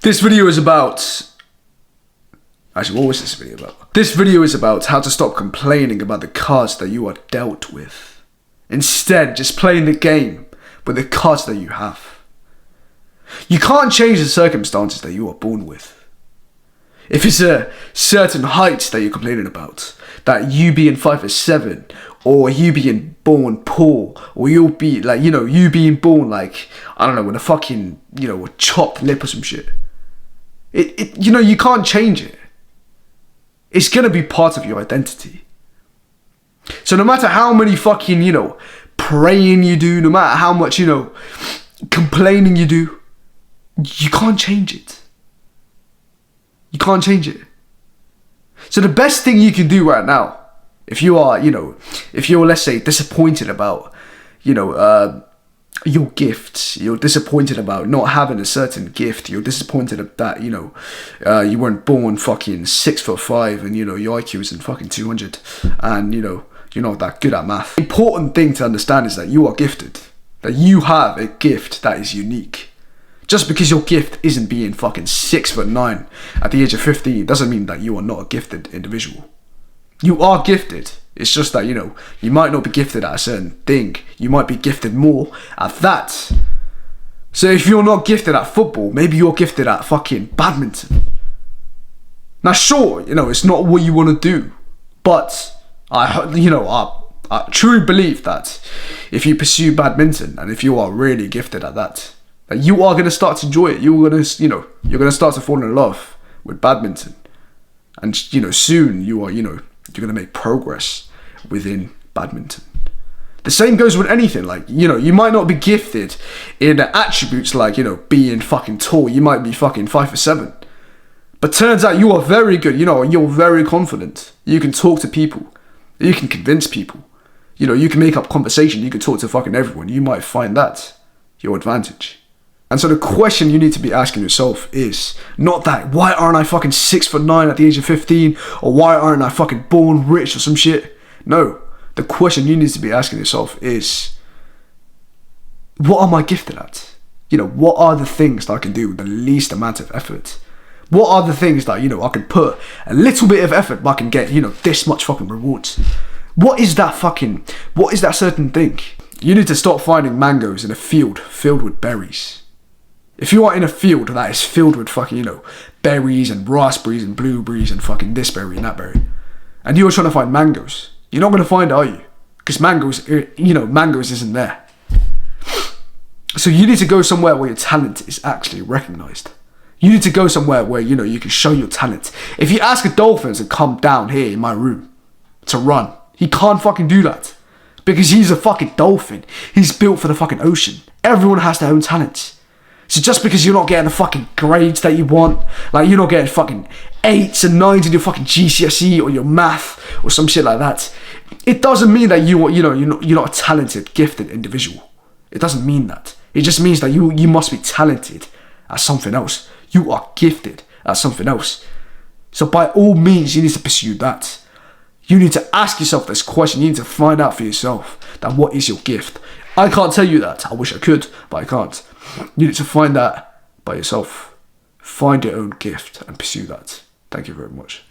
This video is about... Actually, what was this video about? This video is about how to stop complaining about the cards that you are dealt with. Instead, just playing the game with the cards that you have. You can't change the circumstances that you are born with. If it's a certain height that you're complaining about, that you being 5'7", or you being born poor, or you'll be like, you being born like, I don't know, with a fucking, a chopped lip or some shit. You can't change it. It's gonna be part of your identity. So no matter how many fucking, praying you do, no matter how much, complaining you do, you can't change it. You can't change it. So the best thing you can do right now, if you are, if you're, let's say, disappointed about, your gifts, you're disappointed about not having a certain gift, you're disappointed that, you weren't born fucking 6'5", and, your IQ isn't fucking 200, and, you're not that good at math. The important thing to understand is that you are gifted, that you have a gift that is unique. Just because your gift isn't being fucking 6'9" at the age of 15 doesn't mean that you are not a gifted individual. You are gifted. It's just that, you might not be gifted at a certain thing. You might be gifted more at that. So if you're not gifted at football, maybe you're gifted at fucking badminton. Now sure, it's not what you want to do. But, I truly believe that if you pursue badminton and if you are really gifted at that, you are going to start to enjoy it. You're going to start to fall in love with badminton. And, soon you are, you're going to make progress within badminton. The same goes with anything. Like, you might not be gifted in attributes like, being fucking tall. You might be fucking 5'7". But turns out you are very good, and you're very confident. You can talk to people. You can convince people. You can make up conversation. You can talk to fucking everyone. You might find that your advantage. And so the question you need to be asking yourself is not that, why aren't I fucking 6'9" at the age of 15? Or why aren't I fucking born rich or some shit? No. The question you need to be asking yourself is, what am I gifted at? What are the things that I can do with the least amount of effort? What are the things that, I can put a little bit of effort but I can get, this much fucking rewards? What is that certain thing? You need to stop finding mangoes in a field filled with berries. If you are in a field that is filled with fucking, berries and raspberries and blueberries and fucking this berry and that berry, and you're trying to find mangoes, you're not going to find it, are you? Because mangoes isn't there. So you need to go somewhere where your talent is actually recognized. You need to go somewhere where, you can show your talent. If you ask a dolphin to come down here in my room to run, he can't fucking do that. Because he's a fucking dolphin. He's built for the fucking ocean. Everyone has their own talents. So just because you're not getting the fucking grades that you want, like you're not getting fucking 8s and 9s in your fucking GCSE or your math or some shit like that, it doesn't mean that you're not a talented, gifted individual. It doesn't mean that. It just means that you must be talented at something else. You are gifted at something else. So by all means, you need to pursue that. You need to ask yourself this question. You need to find out for yourself that what is your gift. I can't tell you that. I wish I could, but I can't. You need to find that by yourself. Find your own gift and pursue that. Thank you very much.